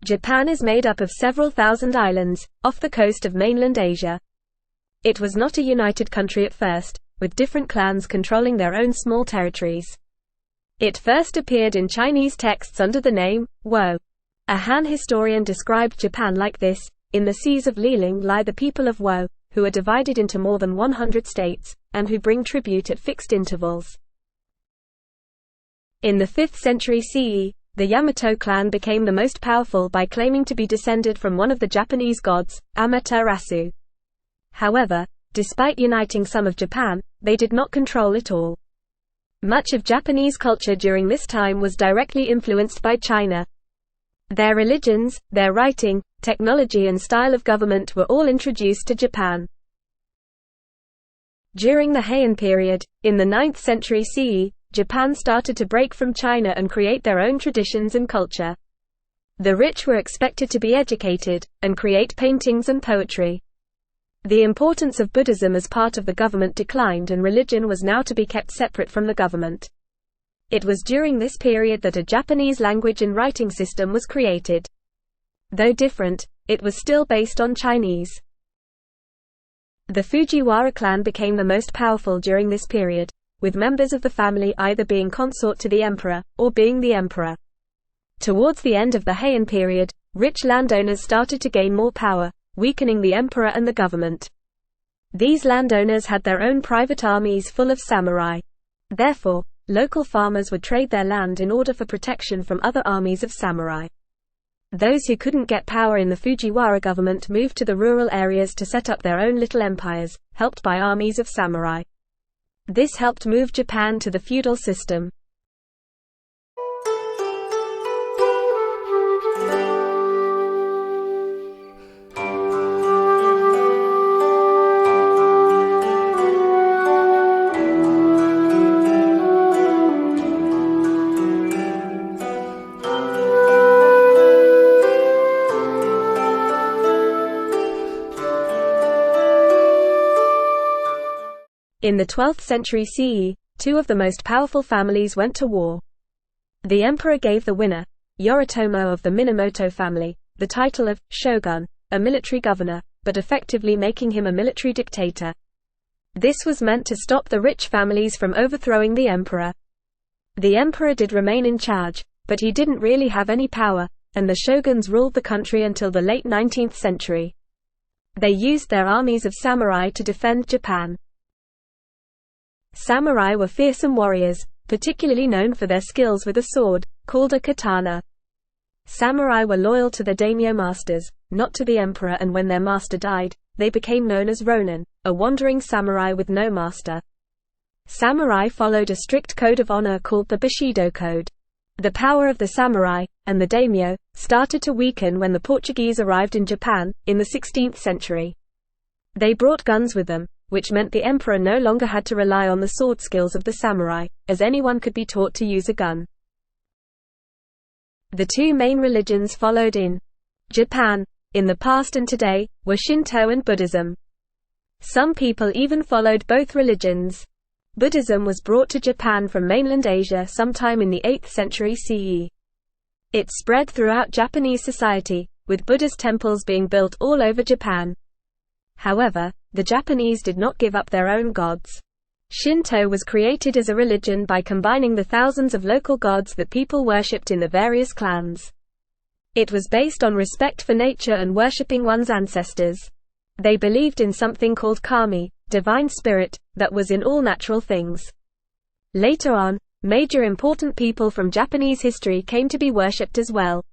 Japan is made up of several thousand islands, off the coast of mainland Asia. It was not a united country at first, with different clans controlling their own small territories. It first appeared in Chinese texts under the name, Wo. A Han historian described Japan like this: in the seas of Liling lie the people of Wo, who are divided into more than 100 states, and who bring tribute at fixed intervals. In the 5th century CE, the Yamato clan became the most powerful by claiming to be descended from one of the Japanese gods, Amaterasu. However, despite uniting some of Japan, they did not control it all. Much of Japanese culture during this time was directly influenced by China. Their religions, their writing, technology and style of government were all introduced to Japan. During the Heian period, in the 9th century CE, Japan started to break from China and create their own traditions and culture. The rich were expected to be educated, and create paintings and poetry. The importance of Buddhism as part of the government declined and religion was now to be kept separate from the government. It was during this period that a Japanese language and writing system was created. Though different, it was still based on Chinese. The Fujiwara clan became the most powerful during this period, with members of the family either being consort to the emperor, or being the emperor. Towards the end of the Heian period, rich landowners started to gain more power, weakening the emperor and the government. These landowners had their own private armies full of samurai. Therefore, local farmers would trade their land in order for protection from other armies of samurai. Those who couldn't get power in the Fujiwara government moved to the rural areas to set up their own little empires, helped by armies of samurai. This helped move Japan to the feudal system. In the 12th century CE, two of the most powerful families went to war. The emperor gave the winner, Yoritomo of the Minamoto family, the title of shogun, a military governor, but effectively making him a military dictator. This was meant to stop the rich families from overthrowing the emperor. The emperor did remain in charge, but he didn't really have any power, and the shoguns ruled the country until the late 19th century. They used their armies of samurai to defend Japan. Samurai were fearsome warriors, particularly known for their skills with a sword, called a katana. Samurai were loyal to their daimyo masters, not to the emperor, and when their master died, they became known as ronin, a wandering samurai with no master. Samurai followed a strict code of honor called the Bushido Code. The power of the samurai, and the daimyo, started to weaken when the Portuguese arrived in Japan, in the 16th century. They brought guns with them, which meant the emperor no longer had to rely on the sword skills of the samurai, as anyone could be taught to use a gun. The two main religions followed in Japan, in the past and today, were Shinto and Buddhism. Some people even followed both religions. Buddhism was brought to Japan from mainland Asia sometime in the 8th century CE. It spread throughout Japanese society, with Buddhist temples being built all over Japan. However, the Japanese did not give up their own gods. Shinto was created as a religion by combining the thousands of local gods that people worshipped in the various clans. It was based on respect for nature and worshipping one's ancestors. They believed in something called kami, divine spirit, that was in all natural things. Later on, major important people from Japanese history came to be worshipped as well.